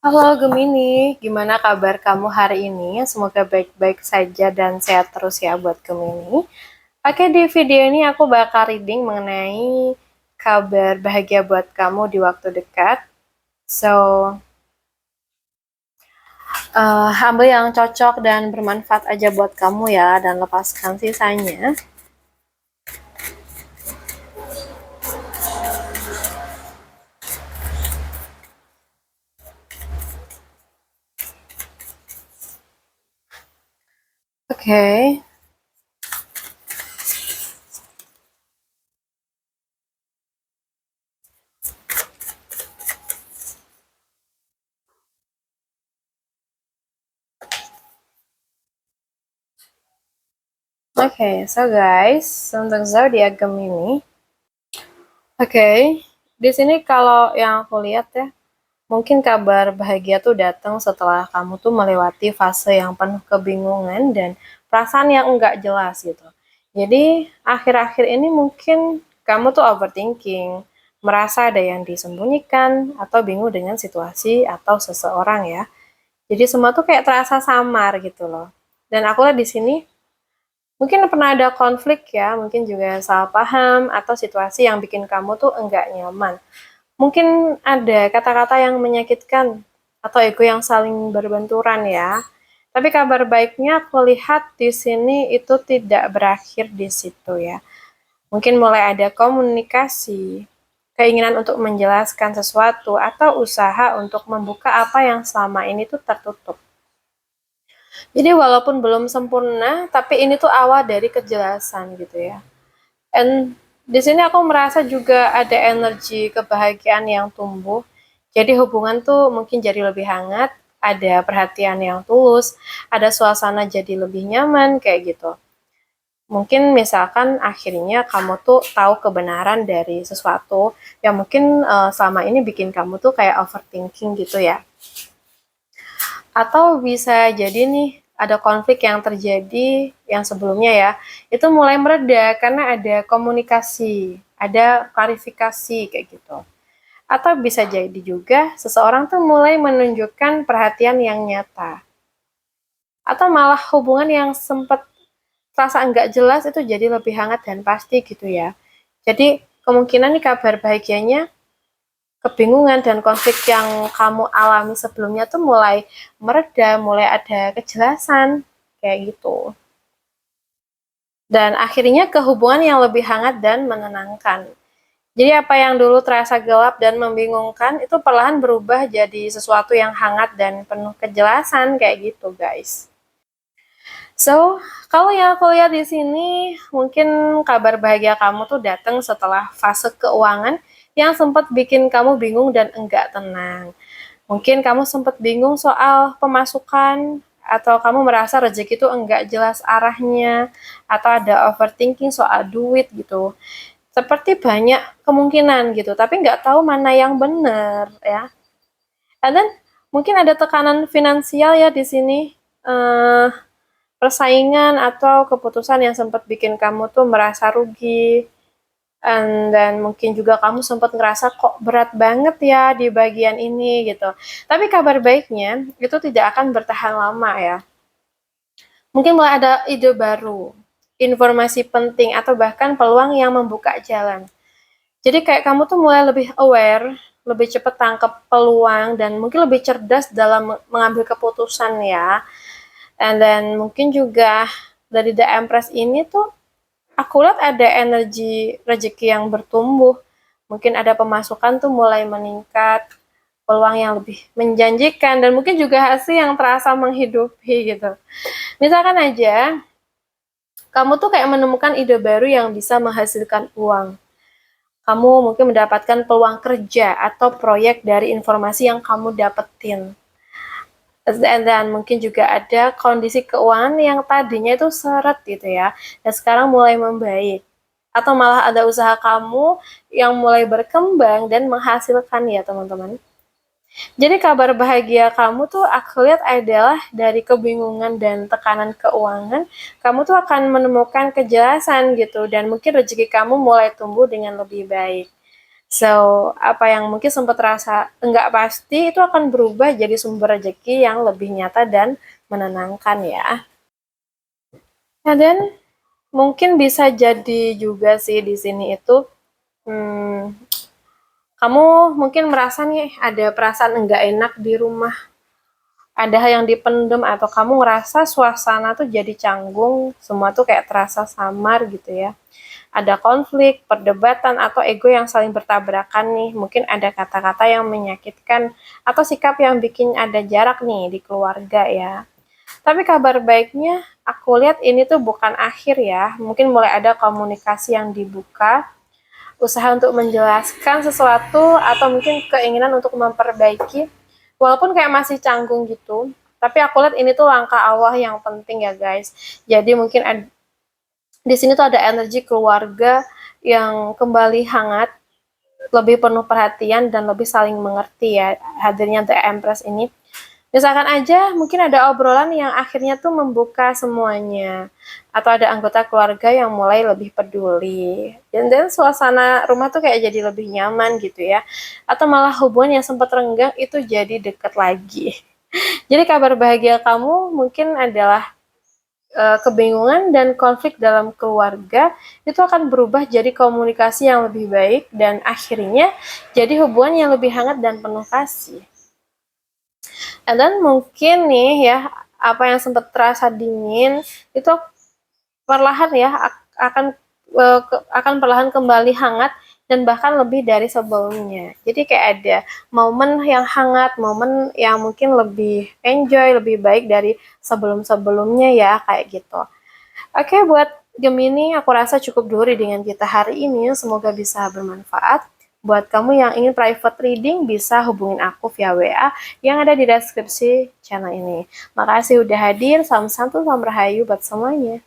Halo Gemini, gimana kabar kamu hari ini? Semoga baik-baik saja dan sehat terus ya buat Gemini. Oke, di video ini aku bakal reading mengenai kabar bahagia buat kamu di waktu dekat. So, ambil yang cocok dan bermanfaat aja buat kamu ya, dan lepaskan sisanya. Oke. Oke, so guys, untuk zodiak Gemini. Oke, di sini kalau yang aku lihat ya, mungkin kabar bahagia tuh datang setelah kamu tuh melewati fase yang penuh kebingungan dan perasaan yang enggak jelas gitu. Jadi akhir-akhir ini mungkin kamu tuh overthinking, merasa ada yang disembunyikan atau bingung dengan situasi atau seseorang ya. Jadi semua tuh kayak terasa samar gitu loh. Dan aku lihat di sini mungkin pernah ada konflik ya, mungkin juga salah paham atau situasi yang bikin kamu tuh enggak nyaman. Mungkin ada kata-kata yang menyakitkan atau ego yang saling berbenturan ya. Tapi kabar baiknya aku lihat di sini itu tidak berakhir di situ ya. Mungkin mulai ada komunikasi, keinginan untuk menjelaskan sesuatu atau usaha untuk membuka apa yang selama ini tuh tertutup. Jadi walaupun belum sempurna, tapi ini tuh awal dari kejelasan gitu ya. And di sini aku merasa juga ada energi kebahagiaan yang tumbuh. Jadi hubungan tuh mungkin jadi lebih hangat, ada perhatian yang tulus, ada suasana jadi lebih nyaman kayak gitu. Mungkin misalkan akhirnya kamu tuh tahu kebenaran dari sesuatu yang mungkin selama ini bikin kamu tuh kayak overthinking gitu ya. Atau bisa jadi nih ada konflik yang terjadi yang sebelumnya ya, itu mulai mereda karena ada komunikasi, ada klarifikasi kayak gitu. Atau bisa jadi juga seseorang tuh mulai menunjukkan perhatian yang nyata. Atau malah hubungan yang sempat terasa enggak jelas itu jadi lebih hangat dan pasti gitu ya. Jadi kemungkinan nih kabar bahagianya kebingungan dan konflik yang kamu alami sebelumnya tuh mulai mereda, mulai ada kejelasan kayak gitu. Dan akhirnya ke hubungan yang lebih hangat dan menenangkan. Jadi apa yang dulu terasa gelap dan membingungkan itu perlahan berubah jadi sesuatu yang hangat dan penuh kejelasan kayak gitu, guys. So, kalau yang aku lihat di sini, mungkin kabar bahagia kamu tuh datang setelah fase keuangan yang sempat bikin kamu bingung dan enggak tenang. Mungkin kamu sempat bingung soal pemasukan, atau kamu merasa rezeki itu enggak jelas arahnya, atau ada overthinking soal duit gitu. Seperti banyak kemungkinan gitu, tapi nggak tahu mana yang benar ya. And then mungkin ada tekanan finansial ya di sini, eh, persaingan atau keputusan yang sempat bikin kamu tuh merasa rugi. Dan mungkin juga kamu sempat ngerasa kok berat banget ya di bagian ini gitu. Tapi kabar baiknya itu tidak akan bertahan lama ya. Mungkin mulai ada ide baru, informasi penting atau bahkan peluang yang membuka jalan. Jadi kayak kamu tuh mulai lebih aware, lebih cepat tangkap peluang dan mungkin lebih cerdas dalam mengambil keputusan ya. And then mungkin juga dari The Empress ini tuh aku lihat ada energi rezeki yang bertumbuh. Mungkin ada pemasukan tuh mulai meningkat, peluang yang lebih menjanjikan, dan mungkin juga hasil yang terasa menghidupi gitu. Misalkan aja, kamu tuh kayak menemukan ide baru yang bisa menghasilkan uang. Kamu mungkin mendapatkan peluang kerja atau proyek dari informasi yang kamu dapetin. Dan mungkin juga ada kondisi keuangan yang tadinya itu seret gitu ya, dan sekarang mulai membaik. Atau malah ada usaha kamu yang mulai berkembang dan menghasilkan ya teman-teman. Jadi kabar bahagia kamu tuh aku lihat adalah dari kebingungan dan tekanan keuangan, kamu tuh akan menemukan kejelasan gitu dan mungkin rezeki kamu mulai tumbuh dengan lebih baik. So, apa yang mungkin sempat terasa enggak pasti itu akan berubah jadi sumber rezeki yang lebih nyata dan menenangkan ya. Nah, dan mungkin bisa jadi juga sih di sini itu kamu mungkin merasa nih ada perasaan enggak enak di rumah, ada hal yang dipendam atau kamu ngerasa suasana tuh jadi canggung, semua tuh kayak terasa samar gitu ya. Ada konflik, perdebatan, atau ego yang saling bertabrakan nih. Mungkin ada kata-kata yang menyakitkan atau sikap yang bikin ada jarak nih di keluarga ya. Tapi kabar baiknya, aku lihat ini tuh bukan akhir ya. Mungkin mulai ada komunikasi yang dibuka, usaha untuk menjelaskan sesuatu, atau mungkin keinginan untuk memperbaiki. Walaupun kayak masih canggung gitu, tapi aku lihat ini tuh langkah awal yang penting ya guys. Jadi mungkin di sini tuh ada energi keluarga yang kembali hangat, lebih penuh perhatian dan lebih saling mengerti ya hadirnya The Empress ini. Misalkan aja mungkin ada obrolan yang akhirnya tuh membuka semuanya, atau ada anggota keluarga yang mulai lebih peduli, dan suasana rumah tuh kayak jadi lebih nyaman gitu ya, atau malah hubungan yang sempat renggang itu jadi deket lagi. Jadi kabar bahagia kamu mungkin adalah kebingungan dan konflik dalam keluarga itu akan berubah jadi komunikasi yang lebih baik dan akhirnya jadi hubungan yang lebih hangat dan penuh kasih. Dan mungkin nih ya, apa yang sempat terasa dingin itu perlahan ya akan perlahan kembali hangat dan bahkan lebih dari sebelumnya. Jadi kayak ada momen yang hangat, momen yang mungkin lebih enjoy, lebih baik dari sebelum-sebelumnya ya, kayak gitu. Oke, buat Gemini, aku rasa cukup dulu readingan kita hari ini. Semoga bisa bermanfaat. Buat kamu yang ingin private reading, bisa hubungin aku via WA yang ada di deskripsi channel ini. Makasih udah hadir, salam santu, salam rahayu buat semuanya.